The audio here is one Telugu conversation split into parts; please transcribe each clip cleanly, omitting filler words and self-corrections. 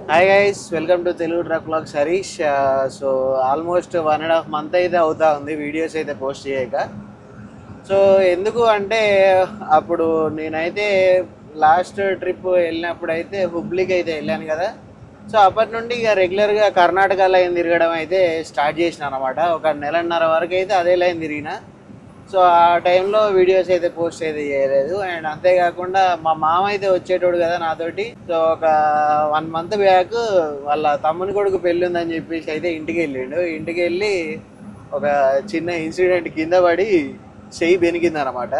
Hi guys, welcome to Telugu truck blogs Harish. So almost 1.5 month అయితే అవుతా ఉంది వీడియోస్ అయితే పోస్ట్ చేయక. సో ఎందుకు అంటే అప్పుడు నేనైతే లాస్ట్ ట్రిప్ వెళ్ళినప్పుడు అయితే హుబ్లీకి అయితే వెళ్ళాను కదా. సో అప్పటి నుండి ఇక రెగ్యులర్గా కర్ణాటక లైన్ తిరగడం అయితే స్టార్ట్ చేసిన అనమాట. ఒక నెలన్నర వరకు అయితే అదే లైన్ తిరిగిన. సో ఆ టైంలో వీడియోస్ అయితే పోస్ట్ అయితే చేయలేదు. అండ్ అంతేకాకుండా మా మామ అయితే వచ్చేటోడు కదా నాతోటి. సో ఒక 1 మంత్ బ్యాక్ వాళ్ళ తమ్ముని కొడుకు పెళ్ళి ఉందని చెప్పేసి అయితే ఇంటికి వెళ్ళిండు. ఇంటికి వెళ్ళి ఒక చిన్న ఇన్సిడెంట్ కింద పడి చెయ్యి బెనికింది అనమాట.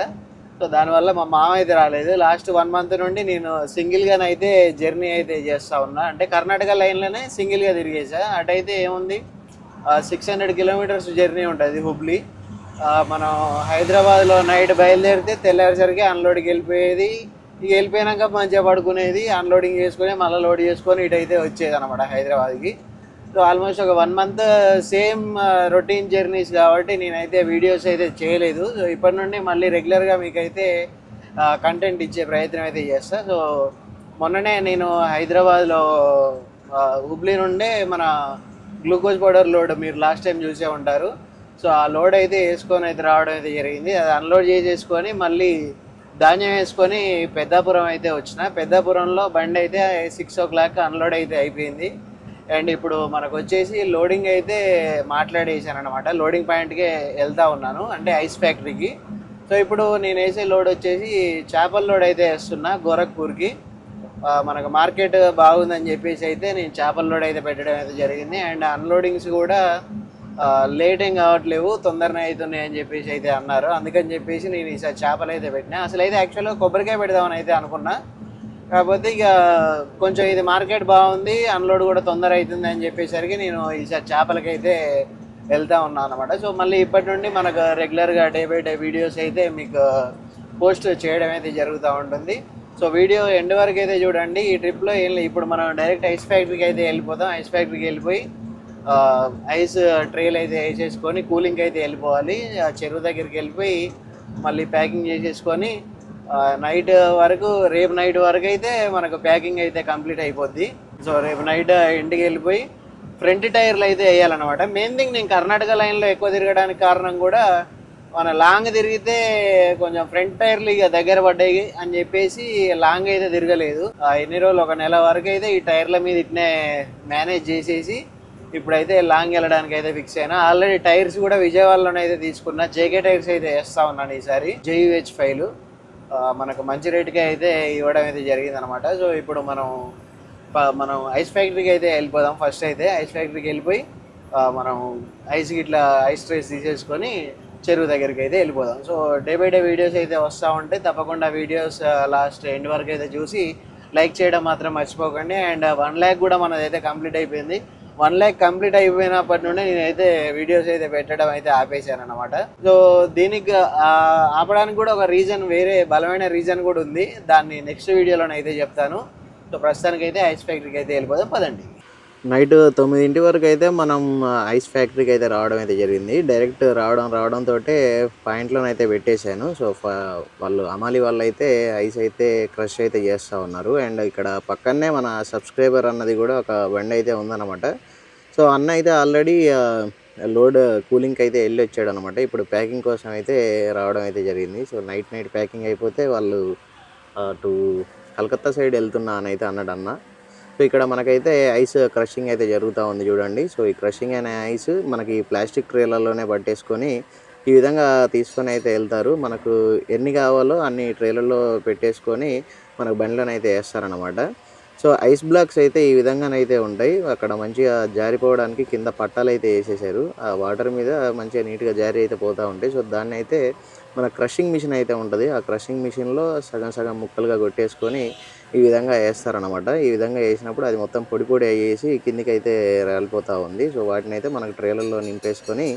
సో దానివల్ల మా మామ అయితే రాలేదు. లాస్ట్ 1 మంత్ నుండి నేను సింగిల్గానైతే జర్నీ అయితే చేస్తూ ఉన్నా. అంటే కర్ణాటక లైన్లోనే సింగిల్గా తిరిగేసా. అటైతే ఏముంది, 600 కిలోమీటర్స్ జర్నీ ఉంటుంది హుబ్లీ. మనం హైదరాబాద్లో నైట్ బయలుదేరితే తెల్లారేసరికి అన్లోడ్కి వెళ్ళిపోయేది. ఇక వెళ్ళిపోయాక మంచిగా పడుకునేది, అన్లోడింగ్ చేసుకొని మళ్ళీ లోడ్ చేసుకొని ఇటైతే వచ్చేది అనమాట హైదరాబాద్కి. సో ఆల్మోస్ట్ ఒక 1 మంత్ సేమ్ రొటీన్ జర్నీస్ కాబట్టి నేనైతే వీడియోస్ అయితే చేయలేదు. సో ఇప్పటి నుండి మళ్ళీ రెగ్యులర్గా మీకైతే కంటెంట్ ఇచ్చే ప్రయత్నం అయితే చేస్తా. సో మొన్ననే నేను హైదరాబాద్లో హుబ్లీ నుండే మన గ్లూకోజ్ పౌడర్ లోడ్ మీరు లాస్ట్ టైం చూసే ఉంటారు. సో ఆ లోడ్ అయితే వేసుకొని అయితే రావడం అయితే జరిగింది. అది అన్లోడ్ చేసేసుకొని మళ్ళీ ధాన్యం వేసుకొని పెద్దాపురం అయితే వచ్చిన. పెద్దాపురంలో బండి అయితే 6 o'clock అన్లోడ్ అయితే అయిపోయింది. అండ్ ఇప్పుడు మనకు వచ్చేసి లోడింగ్ అయితే మాట్లాడేసాను అనమాట. లోడింగ్ పాయింట్కే వెళ్తా ఉన్నాను, అంటే ఐస్ ఫ్యాక్టరీకి. సో ఇప్పుడు నేను వేసే లోడ్ వచ్చేసి చేపల లోడ్ అయితే వేస్తున్నా గోరఖ్పూర్కి. మనకు మార్కెట్ బాగుందని చెప్పేసి అయితే నేను చేపల లోడ్ అయితే పెట్టడం అయితే జరిగింది. అండ్ అన్లోడింగ్స్ కూడా లేట్ ఏం కావట్లేవు, తొందరనే అవుతున్నాయి అని చెప్పేసి అయితే అన్నారు. అందుకని చెప్పేసి నేను ఈసారి చేపలు అయితే పెట్టినా. అసలు అయితే యాక్చువల్గా కొబ్బరికాయ పెడదామని అయితే అనుకున్నా. కాకపోతే ఇక కొంచెం ఇది మార్కెట్ బాగుంది, అన్లోడ్ కూడా తొందర అవుతుంది అని చెప్పేసరికి నేను ఈసారి చేపలకైతే వెళ్తా ఉన్నాను అనమాట. సో మళ్ళీ ఇప్పటి నుండి మనకు రెగ్యులర్గా డే బై డే వీడియోస్ అయితే మీకు పోస్ట్ చేయడం అయితే జరుగుతూ ఉంటుంది. సో వీడియో ఎండ్ వరకు అయితే చూడండి. ఈ ట్రిప్లో ఏం లేదు, ఇప్పుడు మనం డైరెక్ట్ ఐస్ ఫ్యాక్టరీకి అయితే వెళ్ళిపోతాం. ఐస్ ఫ్యాక్టరీకి వెళ్ళిపోయి ఐస్ ట్రేలు అయితే వేసేసుకొని కూలింగ్కి అయితే వెళ్ళిపోవాలి. ఆ చెరువు దగ్గరికి వెళ్ళిపోయి మళ్ళీ ప్యాకింగ్ చేసేసుకొని నైట్ వరకు, రేపు నైట్ వరకు అయితే మనకు ప్యాకింగ్ అయితే కంప్లీట్ అయిపోద్ది. సో రేపు నైట్ ఇంటికి వెళ్ళిపోయి ఫ్రంట్ టైర్లు అయితే వేయాలన్నమాట. మెయిన్ థింగ్, నేను కర్ణాటక లైన్లో ఎక్కువ తిరగడానికి కారణం కూడా మన లాంగ్ తిరిగితే కొంచెం ఫ్రంట్ టైర్లు ఇక దగ్గర పడ్డాయి అని చెప్పేసి లాంగ్ అయితే తిరగలేదు. ఎన్ని రోజులు, ఒక నెల వరకు అయితే ఈ టైర్ల మీద ఇట్నే మేనేజ్ చేసేసి ఇప్పుడైతే లాంగ్ వెళ్ళడానికి అయితే ఫిక్స్ అయినా. ఆల్రెడీ టైర్స్ కూడా విజయవాడలోనే అయితే తీసుకున్నా. జేకే టైర్స్ అయితే వేస్తా ఉన్నాను ఈసారి. JUH5 మనకు మంచి రేటుకి అయితే ఇవ్వడం అయితే జరిగింది అనమాట. సో ఇప్పుడు మనం ఐస్ ఫ్యాక్టరీకి అయితే వెళ్ళిపోదాం. ఫస్ట్ అయితే ఐస్ ఫ్యాక్టరీకి వెళ్ళిపోయి మనం ఐస్కి ఇట్లా ఐస్ ట్రేస్ తీసేసుకొని చెరువు దగ్గరికి అయితే వెళ్ళిపోదాం. So day by day videos అయితే వస్తూ ఉంటాయి. తప్పకుండా వీడియోస్ లాస్ట్ ఎండ్ వరకు అయితే చూసి లైక్ చేయడం మాత్రం మర్చిపోకండి. అండ్ 1 lakh కూడా మనదైతే కంప్లీట్ అయిపోయింది. 1 lakh కంప్లీట్ అయిపోయినప్పటి నుండి నేనైతే వీడియోస్ అయితే పెట్టడం అయితే ఆపేశాను అనమాట. సో దీనికి ఆపడానికి కూడా ఒక రీజన్, వేరే బలమైన రీజన్ కూడా ఉంది. దాన్ని నెక్స్ట్ వీడియోలోనైతే చెప్తాను. సో ప్రస్తుతానికైతే ఐస్ ఫ్యాక్టరీకి అయితే వెళ్ళిపోదాం, పదండి. నైట్ 9 వరకు అయితే మనం ఐస్ ఫ్యాక్టరీకి అయితే రావడం అయితే జరిగింది. డైరెక్ట్ రావడంతో పాయింట్లోనైతే పెట్టేశాను. సో వాళ్ళు అమాలి వాళ్ళు అయితే ఐస్ అయితే క్రష్ అయితే చేస్తూ ఉన్నారు. అండ్ ఇక్కడ పక్కనే మన సబ్స్క్రైబర్ అన్నది కూడా ఒక బండి అయితే ఉందన్నమాట. సో అన్న అయితే ఆల్రెడీ లోడ్ కూలింగ్కి అయితే వెళ్ళి వచ్చాడు అనమాట. ఇప్పుడు ప్యాకింగ్ కోసం అయితే రావడం అయితే జరిగింది. సో నైట్ ప్యాకింగ్ అయిపోతే వాళ్ళు టు కలకత్తా సైడ్ వెళ్తున్నా అని అయితే అన్నాడు అన్న. సో ఇక్కడ మనకైతే ఐస్ క్రషింగ్ అయితే జరుగుతూ ఉంది చూడండి. సో ఈ క్రషింగ్ అనే ఐస్ మనకి ప్లాస్టిక్ ట్రేలలోనే పట్టేసుకొని ఈ విధంగా తీసుకొని అయితే వెళ్తారు. మనకు ఎన్ని కావాలో అన్ని ట్రేలలో పెట్టేసుకొని మనకు బండ్లను వేస్తారనమాట. సో ఐస్ బ్లాక్స్ అయితే ఈ విధంగానైతే ఉంటాయి. అక్కడ మంచిగా జారిపోవడానికి కింద పట్టాలు అయితే వేసేసారు. ఆ వాటర్ మీద మంచిగా నీట్గా జారి అయితే పోతూ ఉంటాయి. సో దాన్ని అయితే మన క్రషింగ్ మిషన్ అయితే ఉంటుంది. ఆ క్రషింగ్ మిషన్లో సగం సగం ముక్కలుగా కొట్టేసుకొని ఈ విధంగా వేస్తారనమాట. ఈ విధంగా వేసినప్పుడు అది మొత్తం పొడి పొడి అయ్యేసి కిందికి అయితే రాలిపోతూ ఉంది. సో వాటిని అయితే మనకు ట్రేలర్లో నింపేసుకొని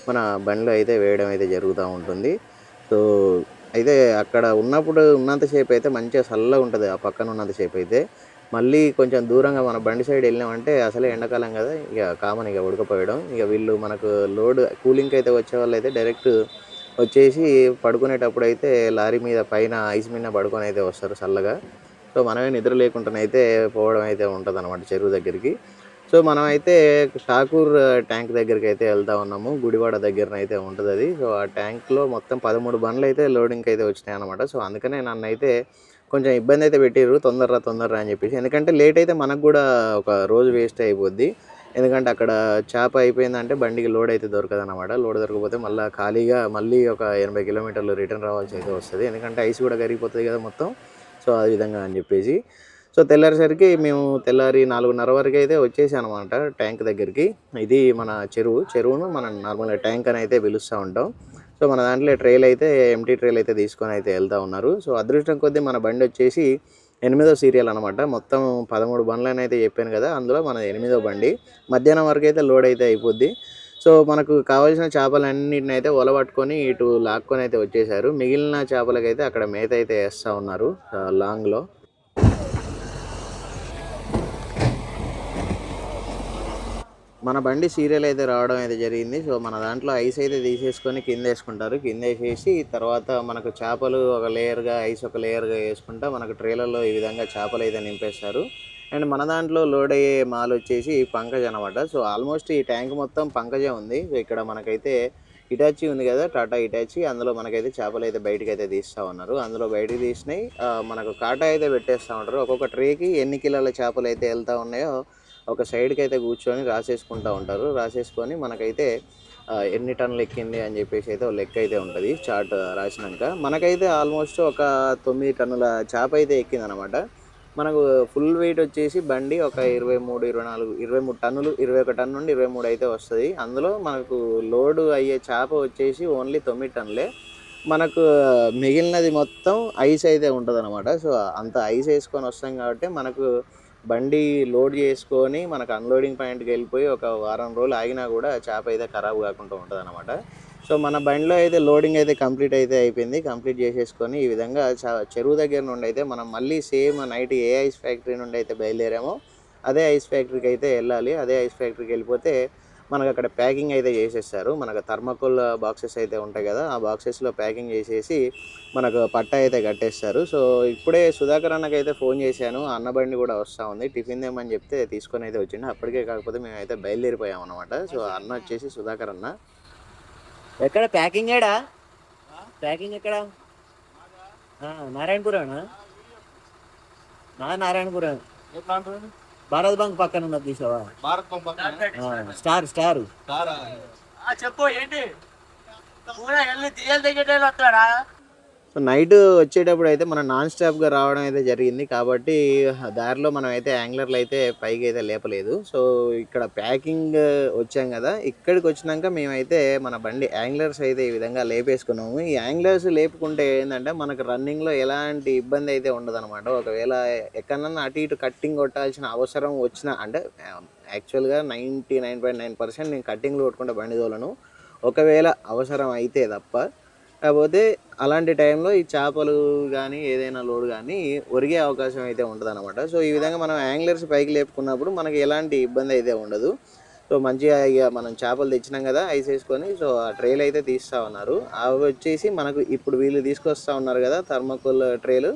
మన బండిలో అయితే వేయడం అయితే జరుగుతూ ఉంటుంది. సో అయితే అక్కడ ఉన్నంతసేపు అయితే మంచిగా చల్లగా ఉంటుంది. ఆ పక్కన ఉన్నంతసేపు అయితే మళ్ళీ కొంచెం దూరంగా మన బండి సైడ్ వెళ్ళినామంటే అసలే ఎండాకాలం కదా, ఇక కామన్ ఇక ఉడకపోయడం. ఇక వీళ్ళు మనకు లోడ్ కూలింగ్కి అయితే వచ్చే వాళ్ళు అయితే డైరెక్ట్ వచ్చేసి పడుకునేటప్పుడు అయితే లారీ మీద పైన ఐస్ మీద పడుకొని అయితే వస్తారు చల్లగా. సో మనమే నిద్ర లేకుండానైతే పోవడం అయితే ఉంటుంది అనమాట చెరువు దగ్గరికి. సో మనమైతే షాకూర్ ట్యాంక్ దగ్గరికి అయితే వెళ్తా ఉన్నాము. గుడివాడ దగ్గరనైతే ఉంటుంది అది. సో ఆ ట్యాంక్లో మొత్తం 13 బండ్లు అయితే లోడింగ్కి అయితే వచ్చినాయి అనమాట. సో అందుకనే నన్నైతే కొంచెం ఇబ్బంది అయితే పెట్టిర్రు, తొందరరా అని చెప్పేసి. ఎందుకంటే లేట్ అయితే మనకు కూడా ఒక రోజు వేస్ట్ అయిపోద్ది. ఎందుకంటే అక్కడ చేప అయిపోయిందంటే బండికి లోడ్ అయితే దొరకదన్నమాట. లోడ్ దొరకకపోతే మళ్ళీ ఖాళీగా మళ్ళీ ఒక 80 కిలోమీటర్లు రిటర్న్ రావాల్సి అయితే వస్తుంది. ఎందుకంటే ఐస్ కూడా కరిగిపోతుంది కదా మొత్తం. సో ఆ విధంగా అని చెప్పేసి సో తెల్లారేసరికి మేము తెల్లారి 4:30 వరకు అయితే వచ్చేసాం అనమాట ట్యాంక్ దగ్గరికి. ఇది మన చెరువును మనం నార్మల్గా ట్యాంక్ అని అయితే పిలుస్తూ ఉంటాం. సో మన దాంట్లో ట్రైల్ అయితే ఎంటీ ట్రైల్ అయితే తీసుకొని అయితే వెళ్తూ ఉన్నారు. సో అదృష్టం కొద్దీ మన బండి వచ్చేసి 8వ సీరియల్ అనమాట. మొత్తం 13 బండ్లని అయితే చెప్పాను కదా, అందులో మన 8వ బండి. మధ్యాహ్నం వరకు అయితే లోడ్ అయితే అయిపోద్ది. సో మనకు కావాల్సిన చేపలన్నిటిని అయితే ఒలబట్టుకొని ఇటు లాక్కొని అయితే వచ్చేసారు. మిగిలిన చేపలకైతే అక్కడ మేత అయితే వేస్తూ ఉన్నారు లాంగ్లో. మన బండి సీరియల్ అయితే రావడం అయితే జరిగింది. సో మన దాంట్లో ఐస్ అయితే తీసేసుకొని కింద వేసుకుంటారు. కింద వేసేసి తర్వాత మనకు చేపలు ఒక లేయర్గా, ఐస్ ఒక లేయర్గా వేసుకుంటా మనకు ట్రైలర్లో ఈ విధంగా చేపలు అయితే నింపేస్తారు. అండ్ మన దాంట్లో లోడ్ అయ్యే మాల్ వచ్చేసి పంకజ్ అనమాట. సో ఆల్మోస్ట్ ఈ ట్యాంక్ మొత్తం పంకజే ఉంది. సో ఇక్కడ మనకైతే ఇటాచీ ఉంది కదా, టాటా ఇటాచీ, అందులో మనకైతే చేపలు అయితే బయటకు అయితే తీస్తూ ఉన్నారు. అందులో బయటకు తీసినాయి మనకు కాటా అయితే పెట్టేస్తూ ఉంటారు. ఒక్కొక్క ట్రేకి ఎన్ని కిలోల చేపలు అయితే వెళ్తూ ఉన్నాయో ఒక సైడ్కి అయితే కూర్చొని రాసేసుకుంటూ ఉంటారు. రాసేసుకొని మనకైతే ఎన్ని టన్నులు ఎక్కింది అని చెప్పేసి అయితే ఒక లెక్క అయితే ఉంటుంది చార్ట్ రాసినాక. మనకైతే ఆల్మోస్ట్ ఒక 9 టన్నుల చేప అయితే ఎక్కిందనమాట. మనకు ఫుల్ వెయిట్ వచ్చేసి బండి ఒక 23, 24, 23 టన్నులు, 21 టన్ను నుండి 23 అయితే వస్తుంది. అందులో మనకు లోడు అయ్యే చేప వచ్చేసి ఓన్లీ 9 టన్నులే. మనకు మిగిలినది మొత్తం ఐస్ అయితే ఉంటుంది అనమాట. సో అంత ఐస్ వేసుకొని వస్తాం కాబట్టి మనకు బండి లోడ్ చేసుకొని మనకు అన్లోడింగ్ పాయింట్కి వెళ్ళిపోయి ఒక వారం రోజులు ఆగినా కూడా చేప అయితే ఖరాబ్ కాకుండా ఉంటుంది అనమాట. సో మన బండిలో అయితే లోడింగ్ అయితే కంప్లీట్ అయితే అయిపోయింది. కంప్లీట్ చేసేసుకొని ఈ విధంగా చెరువు దగ్గర నుండి అయితే మనం మళ్ళీ సేమ్ నైట్ ఏ ఐస్ ఫ్యాక్టరీ నుండి అయితే బయలుదేరామో అదే ఐస్ ఫ్యాక్టరీకి అయితే వెళ్ళాలి. అదే ఐస్ ఫ్యాక్టరీకి వెళ్ళిపోతే మనకు అక్కడ ప్యాకింగ్ అయితే చేసేస్తారు. మనకు థర్మాకోల్ బాక్సెస్ అయితే ఉంటాయి కదా, ఆ బాక్సెస్లో ప్యాకింగ్ చేసేసి మనకు పట్టా అయితే కట్టేస్తారు. సో ఇప్పుడే సుధాకర్ అన్నకి అయితే ఫోన్ చేశాను. అన్న బండి కూడా వస్తూ ఉంది, టిఫిన్ దేమని చెప్తే తీసుకొని అయితే వచ్చిండు. అప్పటికే కాకపోతే మేము అయితే బయలుదేరిపోయాం అనమాట. సో అన్న వచ్చేసి సుధాకర్ అన్న. ఎక్కడ ప్యాకింగ్ ఏడా? ప్యాకింగ్ ఎక్కడ? నారాయణపురమా? నారాయణపురం. భారత్ బంక్ పక్కన ఉన్నది తీసావా? స్టార్ చెప్పు ఏంటి? సో నైట్ వచ్చేటప్పుడు అయితే మనం నాన్ స్టాప్గా రావడం అయితే జరిగింది కాబట్టి దారిలో మనం అయితే యాంగ్లర్లు అయితే పైకి అయితే లేపలేదు. సో ఇక్కడ ప్యాకింగ్ వచ్చాం కదా, ఇక్కడికి వచ్చినాక మేమైతే మన బండి యాంగ్లర్స్ అయితే ఈ విధంగా లేపేసుకున్నాము. ఈ యాంగ్లర్స్ లేపుకుంటే ఏంటంటే మనకు రన్నింగ్లో ఎలాంటి ఇబ్బంది అయితే ఉండదు అనమాట. ఒకవేళ ఎక్కడన్నా అటు ఇటు కట్టింగ్ కొట్టాల్సిన అవసరం వచ్చినా, అంటే యాక్చువల్గా 99.9% నేను కట్టింగ్లు కొట్టుకుంటే బండి తోలను, ఒకవేళ అవసరం అయితే తప్ప. కాకపోతే అలాంటి టైంలో ఈ చేపలు కానీ ఏదైనా లోడ్ కానీ ఒరిగే అవకాశం అయితే ఉంటుంది అనమాట. సో ఈ విధంగా మనం యాంగ్లర్స్ పైకి లేపుకున్నప్పుడు మనకి ఎలాంటి ఇబ్బంది అయితే ఉండదు. సో మంచిగా ఇక మనం చేపలు తెచ్చినాం కదా ఐస్ వేసుకొని, సో ఆ ట్రేలు అయితే తీస్తూ ఉన్నారు. అవి వచ్చేసి మనకు ఇప్పుడు వీళ్ళు తీసుకొస్తూ ఉన్నారు కదా థర్మాకోల్ ట్రేలు.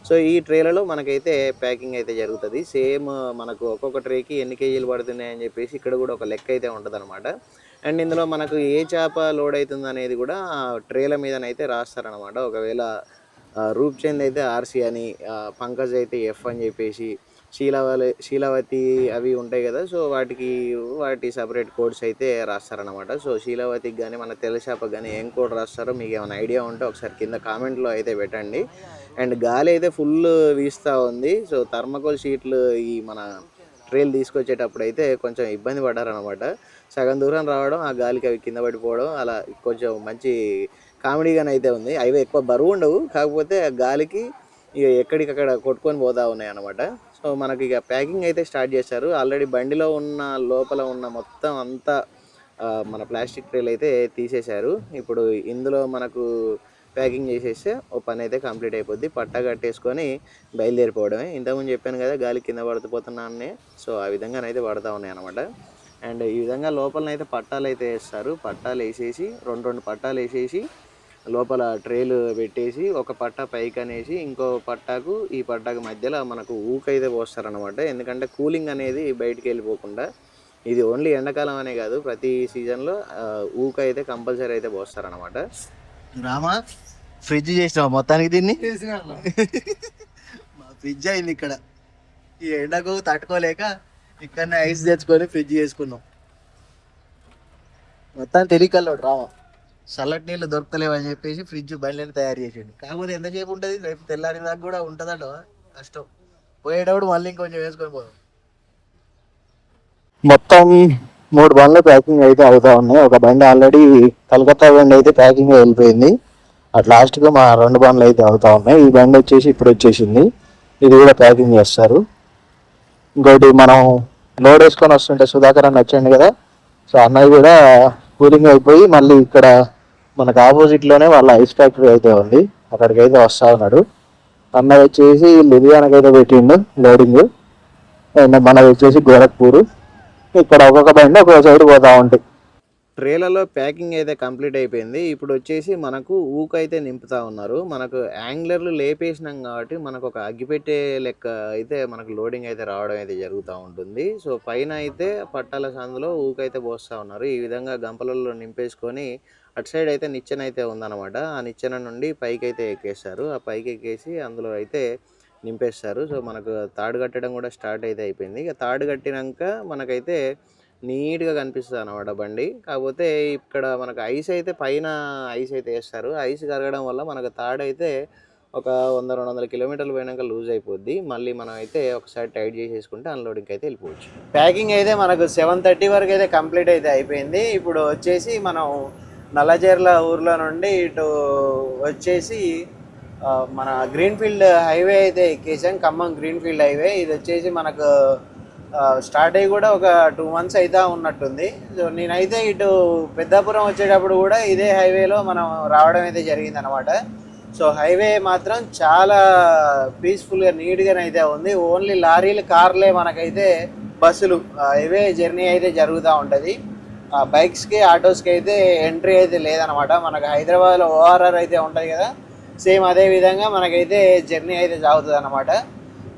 సో ఈ ట్రేలలో మనకైతే ప్యాకింగ్ అయితే జరుగుతుంది. సేమ్ మనకు ఒక్కొక్క ట్రేకి ఎన్ని కేజీలు పడుతున్నాయి అని చెప్పేసి ఇక్కడ కూడా ఒక లెక్క అయితే ఉంటుంది అనమాట. అండ్ ఇందులో మనకు ఏ చేప లోడ్ అవుతుంది అనేది కూడా ట్రేల మీదనైతే రాస్తారనమాట. ఒకవేళ రూప్చంద్ అయితే ఆర్సీ అని, పంకజ్ అయితే ఎఫ్ అని చెప్పేసి, శీలావతి అవి ఉంటాయి కదా, సో వాటి సపరేట్ కోడ్స్ అయితే రాస్తారనమాట. సో శీలావతికి కానీ మన తెల్ల చేపకి కానీ ఏం కోడ్ రాస్తారో మీకు ఏమైనా ఐడియా ఉంటే ఒకసారి కింద కామెంట్లో అయితే పెట్టండి. అండ్ గాలి అయితే ఫుల్ వీస్తూ ఉంది. సో థర్మాకోల్ షీట్లు ఈ మన ట్రైల్ తీసుకొచ్చేటప్పుడు అయితే కొంచెం ఇబ్బంది పడ్డారనమాట. సగం దూరం రావడం, ఆ గాలికి అవి కింద పడిపోవడం, అలా కొంచెం మంచి కామెడీగానే అయితే ఉంది. అవి ఎక్కువ బరువు ఉండవు, కాకపోతే గాలికి ఇక ఎక్కడికక్కడ కొట్టుకొని పోతూ ఉన్నాయి అనమాట. సో మనకి ఇక ప్యాకింగ్ అయితే స్టార్ట్ చేశారు. ఆల్రెడీ బండిలో ఉన్న లోపల ఉన్న మొత్తం అంతా మన ప్లాస్టిక్ ట్రేలు అయితే తీసేశారు. ఇప్పుడు ఇందులో మనకు ప్యాకింగ్ చేసేస్తే ఓ పని అయితే కంప్లీట్ అయిపోద్ది. పట్టా కట్టేసుకొని బయలుదేరిపోవడమే. ఇంతకుముందు చెప్పాను కదా గాలి కింద పడిపోతున్నానే, సో ఆ విధంగానైతే పడుతూ ఉన్నాయి అనమాట. అండ్ ఈ విధంగా లోపలనైతే పట్టాలు అయితే వేస్తారు. పట్టాలు వేసేసి రెండు పట్టాలు వేసేసి లోపల ట్రేలు పెట్టేసి ఒక పట్టా పైకి అనేసి ఇంకో పట్టాకు ఈ పట్టాకు మధ్యలో మనకు ఊకైతే పోస్తారనమాట. ఎందుకంటే కూలింగ్ అనేది బయటికి వెళ్ళిపోకుండా. ఇది ఓన్లీ ఎండాకాలం అనే కాదు, ప్రతి సీజన్లో ఊకైతే కంపల్సరీ అయితే పోస్తారనమాట. రామా ఫ్రిడ్జ్ చేసినావు మొత్తానికి దీన్ని. మా ఫ్రిడ్జ్ అయింది ఇక్కడ. ఈ ఎండకు తట్టుకోలేక ఇక్కడనే ఐస్ తెచ్చుకొని ఫ్రిడ్జ్ చేసుకున్నాం. మొత్తాన్ని తెలియకల్లోడు రామా చల్లటి నీళ్ళు దొరకలేవని చెప్పేసి ఫ్రిడ్జ్ బండ్లని తయారు చేసిండు. కాకపోతే ఎంతసేపు ఉంటుంది, రేపు తెల్లారి దాకా కూడా ఉంటుందట కష్టం. పోయేటప్పుడు మళ్ళీ ఇంకొంచెం వేసుకొని పోదాం. మొత్తం 3 బండ్లు ప్యాకింగ్ అయితే అవుతా ఉన్నాయి. ఒక బండి ఆల్రెడీ కలకత్తా బండి అయితే ప్యాకింగ్ వెళ్ళిపోయింది. అట్ లాస్ట్గా మా 2 బండ్లు అయితే అవుతా ఉన్నాయి. ఈ బండి వచ్చేసి ఇప్పుడు వచ్చేసింది, ఇది కూడా ప్యాకింగ్ చేస్తారు. ఇంకోటి మనం లోడ్ వేసుకొని వస్తుంటే సుధాకర్ అన్న వచ్చాడు కదా, సో అన్నది కూడా కూలింగ్ అయిపోయి మళ్ళీ ఇక్కడ మనకు ఆపోజిట్లోనే వాళ్ళ ఐస్ ఫ్యాక్టరీ అయితే ఉంది, అక్కడికి అయితే వస్తా ఉన్నాడు. అన్నది వచ్చేసి లూధియానాకి అయితే పెట్టిండు లోడింగ్, అండ్ మనది వచ్చేసి గోరఖ్పూర్. ఇక్కడ ఒక్కొక్క బండి ఒక్కొక్క సైడ్ పోతా ఉంటాయి. ట్రేలలో ప్యాకింగ్ అయితే కంప్లీట్ అయిపోయింది. ఇప్పుడు వచ్చేసి మనకు ఊకైతే నింపుతా ఉన్నారు. మనకు యాంగ్లర్లు లేపేసినాం కాబట్టి మనకు ఒక అగ్గిపెట్టే లెక్క అయితే మనకు లోడింగ్ అయితే రావడం అయితే జరుగుతూ ఉంటుంది. సో పైన అయితే పట్టాల సందులో ఊకైతే పోస్తూ ఉన్నారు. ఈ విధంగా గంపలలో నింపేసుకొని అటు సైడ్ అయితే నిచ్చెన అయితే ఉందన్నమాట. ఆ నిచ్చెన నుండి పైకి అయితే ఎక్కేస్తారు. ఆ పైకి ఎక్కేసి అందులో అయితే నింపేస్తారు. సో మనకు తాడు కట్టడం కూడా స్టార్ట్ అయితే అయిపోయింది. ఇక తాడు కట్టినాక మనకైతే నీట్గా కనిపిస్తుంది అనమాట బండి. కాకపోతే ఇక్కడ మనకు ఐస్ అయితే పైన ఐస్ అయితే వేస్తారు. ఐస్ కరగడం వల్ల మనకు తాడైతే ఒక 100-200 కిలోమీటర్లు పోయినాక లూజ్ అయిపోద్ది. మళ్ళీ మనం అయితే ఒకసారి టైట్ చేసేసుకుంటే అన్లోడింగ్కి అయితే వెళ్ళిపోవచ్చు. ప్యాకింగ్ అయితే మనకు 7:30 వరకు అయితే కంప్లీట్ అయితే అయిపోయింది. ఇప్పుడు వచ్చేసి మనం నల్లజర్ల ఊర్లో నుండి ఇటు వచ్చేసి మన గ్రీన్ఫీల్డ్ హైవే అయితే ఎక్కేసాం. Khammam greenfield highway. ఇది వచ్చేసి మనకు స్టార్ట్ అయ్యి కూడా ఒక 2 months అయితే ఉన్నట్టుంది. సో నేనైతే ఇటు పెద్దాపురం వచ్చేటప్పుడు కూడా ఇదే హైవేలో మనం రావడం అయితే జరిగింది అనమాట. సో హైవే మాత్రం చాలా పీస్ఫుల్గా నీట్గానైతే ఉంది. ఓన్లీ లారీలు, కార్లే మనకైతే బస్సులు హైవే జర్నీ అయితే జరుగుతూ ఉంటుంది. బైక్స్కి, ఆటోస్కి అయితే ఎంట్రీ అయితే లేదనమాట. మనకు హైదరాబాద్లో ఓఆర్ఆర్ అయితే ఉంటుంది కదా, సేమ్ అదే విధంగా మనకైతే జర్నీ అయితే సాగుతుంది అనమాట.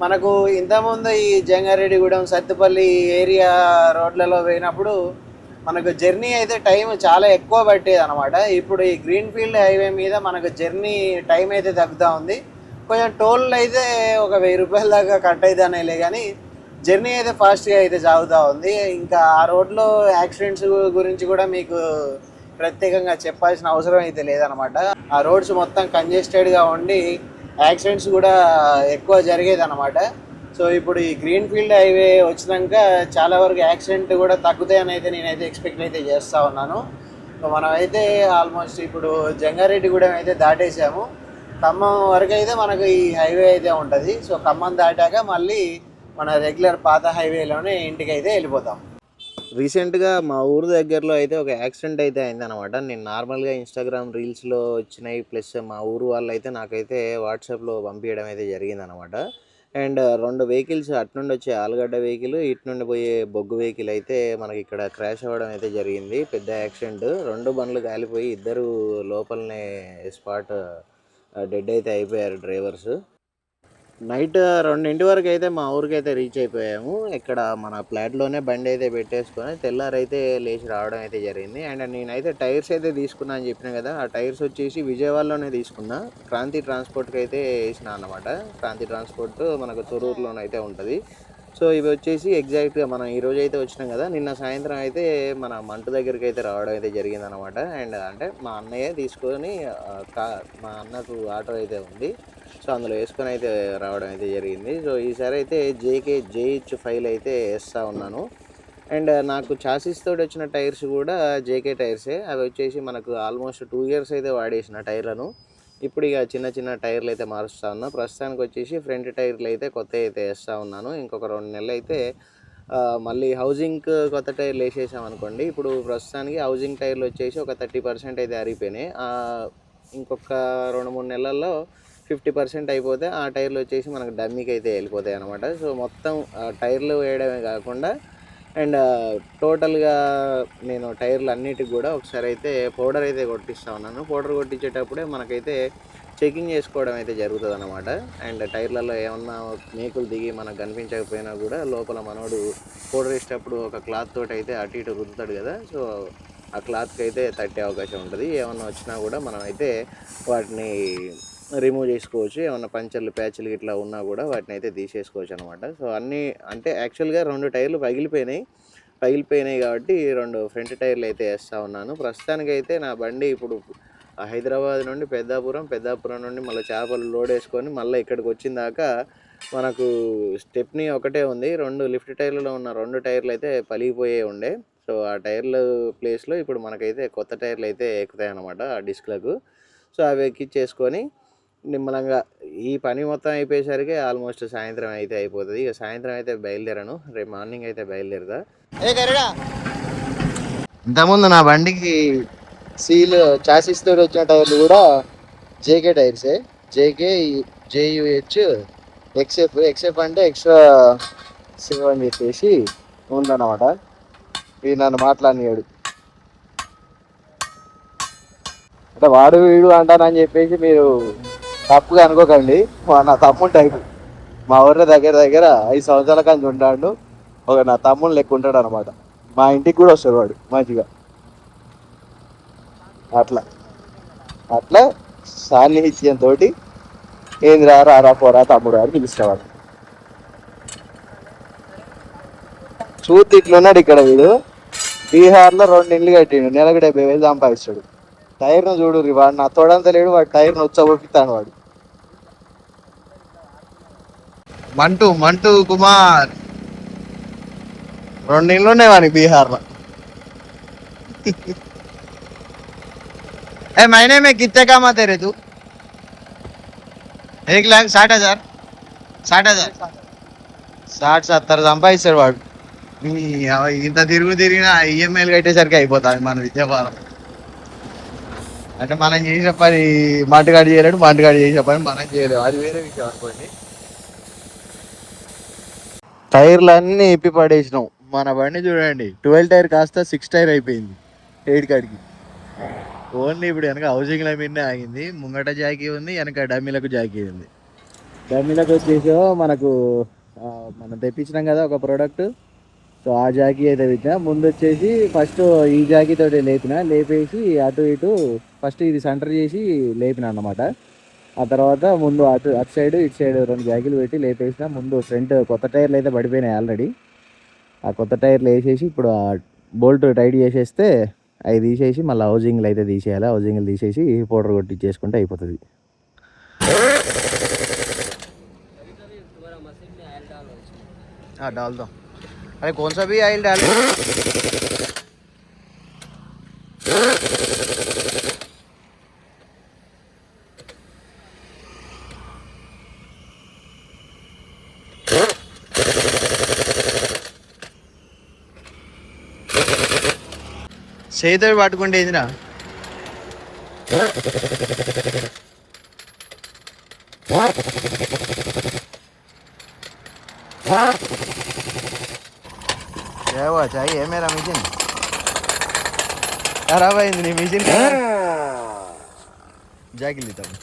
మనకు ఇంతకుముందు ఈ జంగారెడ్డిగూడెం, సత్తుపల్లి ఏరియా రోడ్లలో పోయినప్పుడు మనకు జర్నీ అయితే టైం చాలా ఎక్కువ పట్టేది అనమాట. ఇప్పుడు ఈ గ్రీన్ఫీల్డ్ హైవే మీద మనకు జర్నీ టైం అయితే తగ్గుతూ ఉంది. కొంచెం టోల్ అయితే ఒక 1000 రూపాయల దాకా కట్ అవుతానేలే, కానీ జర్నీ అయితే ఫాస్ట్గా అయితే సాగుతూ ఉంది. ఇంకా ఆ రోడ్లో యాక్సిడెంట్స్ గురించి కూడా మీకు ప్రత్యేకంగా చెప్పాల్సిన అవసరం అయితే లేదనమాట. ఆ రోడ్స్ మొత్తం కంజెస్టెడ్గా ఉండి యాక్సిడెంట్స్ కూడా ఎక్కువ జరిగేది అనమాట. సో ఇప్పుడు ఈ గ్రీన్ఫీల్డ్ హైవే వచ్చినాక చాలా వరకు యాక్సిడెంట్ కూడా తగ్గుతాయని అయితే నేనైతే ఎక్స్పెక్ట్ అయితే చేస్తూ ఉన్నాను. సో మనం అయితే ఆల్మోస్ట్ ఇప్పుడు జంగారెడ్డిగూడెం అయితే దాటేసాము. ఖమ్మం వరకు అయితే మనకు ఈ హైవే అయితే ఉంటుంది. సో ఖమ్మం దాటాక మళ్ళీ మన రెగ్యులర్ పాత హైవేలోనే ఇంటికి అయితే వెళ్ళిపోతాం. రీసెంట్గా మా ఊరు దగ్గరలో అయితే ఒక యాక్సిడెంట్ అయితే అయిందనమాట. నేను నార్మల్గా ఇన్స్టాగ్రామ్ రీల్స్లో వచ్చినాయి, ప్లస్ మా ఊరు వాళ్ళు అయితే నాకైతే వాట్సాప్లో పంపించడం అయితే జరిగిందనమాట. అండ్ 2 వెహికల్స్, అటు నుండి వచ్చే ఆలుగడ్డ వెహికల్, ఇటు నుండి పోయే బొగ్గు వెహికల్ అయితే మనకి ఇక్కడ క్రాష్ అవ్వడం అయితే జరిగింది. పెద్ద యాక్సిడెంట్. 2 బండ్లు కాలిపోయి ఇద్దరు లోపలనే స్పాట్ డెడ్ అయితే అయిపోయారు డ్రైవర్స్. నైట్ 2 వరకు అయితే మా ఊరికి అయితే రీచ్ అయిపోయాము. ఇక్కడ మన ఫ్లాట్లోనే బండి అయితే పెట్టేసుకొని తెల్లారైతే లేచి రావడం అయితే జరిగింది. అండ్ నేనైతే టైర్స్ అయితే తీసుకున్నా అని చెప్పిన కదా, ఆ టైర్స్ వచ్చేసి విజయవాడలోనే తీసుకున్నా. క్రాంతి ట్రాన్స్పోర్ట్కి అయితే వేసిన అన్నమాట. క్రాంతి ట్రాన్స్పోర్ట్ మనకు తొర్రూరులోనైతే ఉంటుంది. సో ఇవి వచ్చేసి ఎగ్జాక్ట్గా మనం ఈరోజు అయితే వచ్చినాం కదా, నిన్న సాయంత్రం అయితే మన మంటు దగ్గరికి అయితే రావడం అయితే జరిగిందనమాట. అండ్ అంటే మా అన్నయ్య తీసుకొని మా అన్నకు ఆటో అయితే ఉంది, సో అందులో వేసుకొని అయితే రావడం అయితే జరిగింది. సో ఈసారి అయితే JH5 అయితే వేస్తూ ఉన్నాను. అండ్ నాకు చాసిస్ తోటి వచ్చిన టైర్స్ కూడా JK టైర్సే. అవి వచ్చేసి మనకు ఆల్మోస్ట్ 2 years అయితే వాడేసిన టైర్లను. ఇప్పుడు ఇక చిన్న చిన్న టైర్లు అయితే మారుస్తూ ఉన్నా. ప్రస్తుతానికి వచ్చేసి ఫ్రంట్ టైర్లు అయితే కొత్త అయితే వేస్తూ ఉన్నాను. ఇంకొక 2 నెలలు అయితే మళ్ళీ హౌజింగ్ కొత్త టైర్లు వేసేసాం అనుకోండి. ఇప్పుడు ప్రస్తుతానికి హౌజింగ్ టైర్లు వచ్చేసి ఒక 30% అయితే అరిగిపోయినాయి. ఇంకొక 2-3 నెలల్లో 50% అయిపోతే ఆ టైర్లు వచ్చేసి మనకు డమ్మీకి అయితే వెళ్ళిపోతాయి అనమాట. సో మొత్తం టైర్లు వేయడమే కాకుండా అండ్ టోటల్గా నేను టైర్లు అన్నిటికి కూడా ఒకసారి అయితే పౌడర్ అయితే కొట్టిస్తా ఉన్నాను. పౌడర్ కొట్టించేటప్పుడే మనకైతే చెకింగ్ చేసుకోవడం అయితే జరుగుతుంది అనమాట. అండ్ టైర్లలో ఏమన్నా మేకులు దిగి మనకు కనిపించకపోయినా కూడా లోపల మనోడు పౌడర్ వేసేటప్పుడు ఒక క్లాత్ తోటి అయితే అటు ఇటు రుద్దుతాడు కదా, సో ఆ క్లాత్కి అయితే తట్టే అవకాశం ఉంటుంది. ఏమన్నా వచ్చినా కూడా మనం అయితే వాటిని రిమూవ్ చేసుకోవచ్చు. ఏమన్నా పంచర్లు ప్యాచ్లు ఇట్లా ఉన్నా కూడా వాటిని అయితే తీసేసుకోవచ్చు అనమాట. సో అన్నీ అంటే యాక్చువల్గా 2 టైర్లు పగిలిపోయినాయి కాబట్టి 2 ఫ్రంట్ టైర్లు అయితే వేస్తూ ఉన్నాను. ప్రస్తుతానికైతే నా బండి ఇప్పుడు హైదరాబాద్ నుండి పెద్దాపురం నుండి మళ్ళీ చేపలు లోడ్ వేసుకొని మళ్ళీ ఇక్కడికి వచ్చిన దాకా మనకు స్టెప్నీ ఒకటే ఉంది. 2 లిఫ్ట్ టైర్లలో ఉన్న 2 టైర్లు అయితే పలిగిపోయే ఉండే. సో ఆ టైర్ల ప్లేస్లో ఇప్పుడు మనకైతే కొత్త టైర్లు అయితే ఎక్కుతాయి అన్నమాట ఆ డిస్క్లకు. సో అవి ఎక్కిచ్చేసుకొని నిమ్మలంగా ఈ పని మొత్తం అయిపోయేసరికి ఆల్మోస్ట్ సాయంత్రం అయితే అయిపోతుంది. ఇక సాయంత్రం అయితే బయలుదేరాను, రేపు మార్నింగ్ అయితే బయలుదేరదా. ఇంతకుముందు నా బండికి సీల్ చాసిస్ తోటి వచ్చిన టైర్లు కూడా జేకే టైర్సే. జేకే జేయుహెచ్ ఎక్స్ఎఫ్ అంటే ఎక్స్ట్రా సేవ్ అని చెప్పేసి ఉందన్నమాట. ఇది నన్ను మాట్లాడినాడు అంటే వాడు వీడు అంటానని చెప్పేసి మీరు తప్పుగా అనుకోకండి. నా తమ్ముడు టైపు, మా ఊర్లో దగ్గర 5 సంవత్సరాల కానీ ఉంటాడు. నా తమ్ముడు లెక్క ఉంటాడు అనమాట. మా ఇంటికి కూడా వస్తాడు వాడు మంచిగా. అట్లా అట్లా సాన్నిహిత్యంతో ఏంది రారా పోరా తమ్ముడు అని పిలుస్తావాడు. చూసి ఇట్లున్నాడు ఇక్కడ వీడు. బీహార్లో 2 ఇళ్ళు కట్టిండు, నెలకు 70,000 సంపాదిస్తాడు. టైర్ను చూడు, వాడు నా తోడంతా లేడు, వాడు టైర్ను వచ్చబోపిస్తాను. వాడు మంటూ కుమార్ 2 ఇళ్ళు ఉన్నాయి వాడికి బీహార్లో. ఏ महीने में कितने कमाते रे तू? 1,60,000 60-70 సంపాదిస్తాడు వాడు. ఇంత తిరిగినా ఈఎంఐలు కట్టేసరికి అయిపోతుంది మన విద్యాభారం. అంటే మనం చేసిన పని మంటగాడి చేయలేడు, మంటగాడి చేసిన పని మనం చేయలేము, అది వేరే విషయం అనుకోండి. టైర్లు అన్నీ ఇప్పి పడేసినాం. మన బండి చూడండి, 12 టైర్ కాస్త 6 టైర్ అయిపోయింది 8 కాడికి. ఓన్లీ ఇప్పుడు వెనక హౌసింగ్ లైన్ మీదనే ఆగింది. ముంగట జాకీ ఉంది, వెనక డమ్మీలకు జాకీ ఉంది. డమ్మీలకు వచ్చేసి మనకు మనం తెప్పించినాం కదా ఒక ప్రోడక్ట్, సో ఆ జాకీ అయితే పెట్టినా. ముందు వచ్చేసి ఫస్ట్ ఈ జాకీ తోటి లేపేసి అటు ఇటు ఫస్ట్ ఇది సెంటర్ చేసి లేపిన అన్నమాట. ఆ తర్వాత ముందు అటు సైడ్ ఇటు సైడ్ 2 జాకీలు పెట్టి లేపేసిన. ముందు ఫ్రంట్ కొత్త టైర్లు అయితే పడిపోయినాయి ఆల్రెడీ. ఆ కొత్త టైర్లు వేసేసి ఇప్పుడు ఆ బోల్ట్ టైట్ చేసేస్తే అవి తీసేసి మళ్ళీ హౌజింగ్లు అయితే తీసేయాలి. హౌజింగ్లు తీసేసి పౌడర్ కొట్టించేసుకుంటే అయిపోతుంది. डाल दो. अरे कौन सा भी ऑयल डाल. చేతో పట్టుకుంటే ఏందిరా. क्या हुआ, चाहिए मेरा मशीन खराब అయింది. నీ మిషన్ జాకి లేతాము.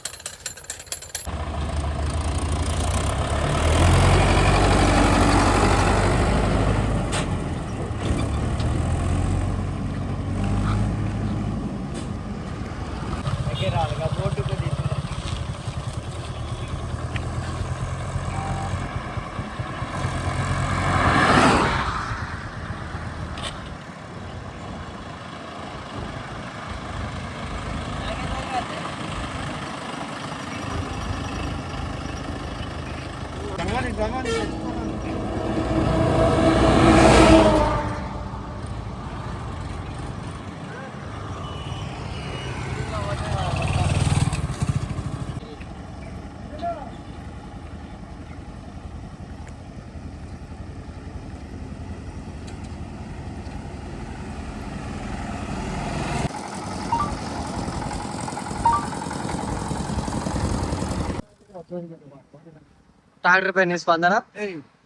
ట్రాక్టర్ పైన స్పందన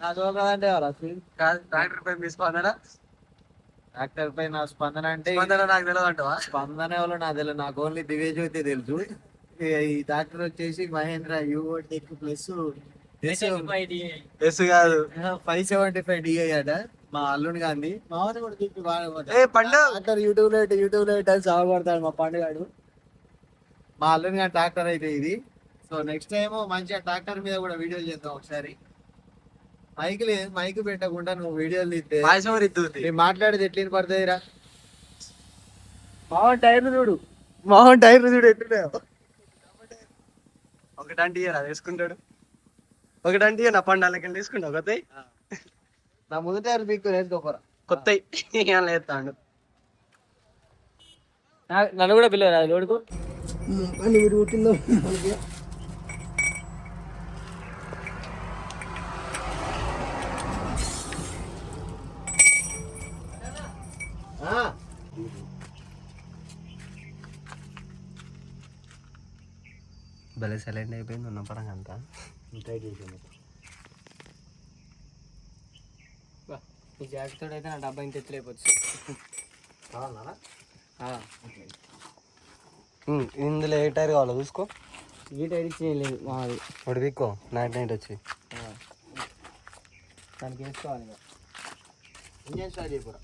నాకు ఒకదంటే ట్రాక్టర్ పై మీ స్పందన ట్రాక్టర్ పై నా స్పందన అంటే స్పందన నాకు తెలియదు అంటవా? స్పందన ఎవరో నాకు తెలియదు, నాకు ఓన్లీ దివ్యజ్యోతి తెలుసు. ఈ ట్రాక్టర్ వచ్చేసి మహేంద్ర యువోటెక్ ప్లస్ ఎస్ కాదు 575 DI అట. మా అల్లుని గాంధీ మా వాడు కూడా చెప్పి ఏ పండు ట్రాక్టర్ యూట్యూబ్ లో సాగపడతాడు మా పండుగాడు. మా అల్లుని గారి ట్రాక్టర్ అయితే ఇది. సో నెక్స్ట్ టైం మంచిగా ట్రాక్టర్ మీద కూడా వీడియోలు చేద్దాం ఒకసారి. మైక్ పెట్టకుండా నువ్వు వీడియోలు తీస్తే పాయసం రిద్దుంది. నేను మాట్లాడేది ఎట్లని పడుతుంది రా. మోహన్ టైర్ చూడు ఎట్లున్నాయో. ఒకటంటే అది వేసుకుంటాడు, ఒకటంటే నా పండాలకి వెళ్ళి తీసుకుంటావు కొత్త నా ముందు టైర్ మీకు వేసుకోకరా కొత్త లేస్తాడు. నన్ను కూడా పిల్లలు అది లోడుకు భలే సైలెంట్ అయిపోయింది ఉన్న పరంగా అంతా. ఈ జాకెట్ అయితే నా డబ్బా ఇంత ఎత్తులేపోవచ్చు. ఇందులో ఏ టైర్ కావాలో చూసుకో. ఈ టైర్ ఇచ్చి లేదు మాది, ఒకటి పిక్కో నైట్ వచ్చి దానికి వేసుకోవాలి. ఇంజన్ స్టార్ట్ చేయకూడదు.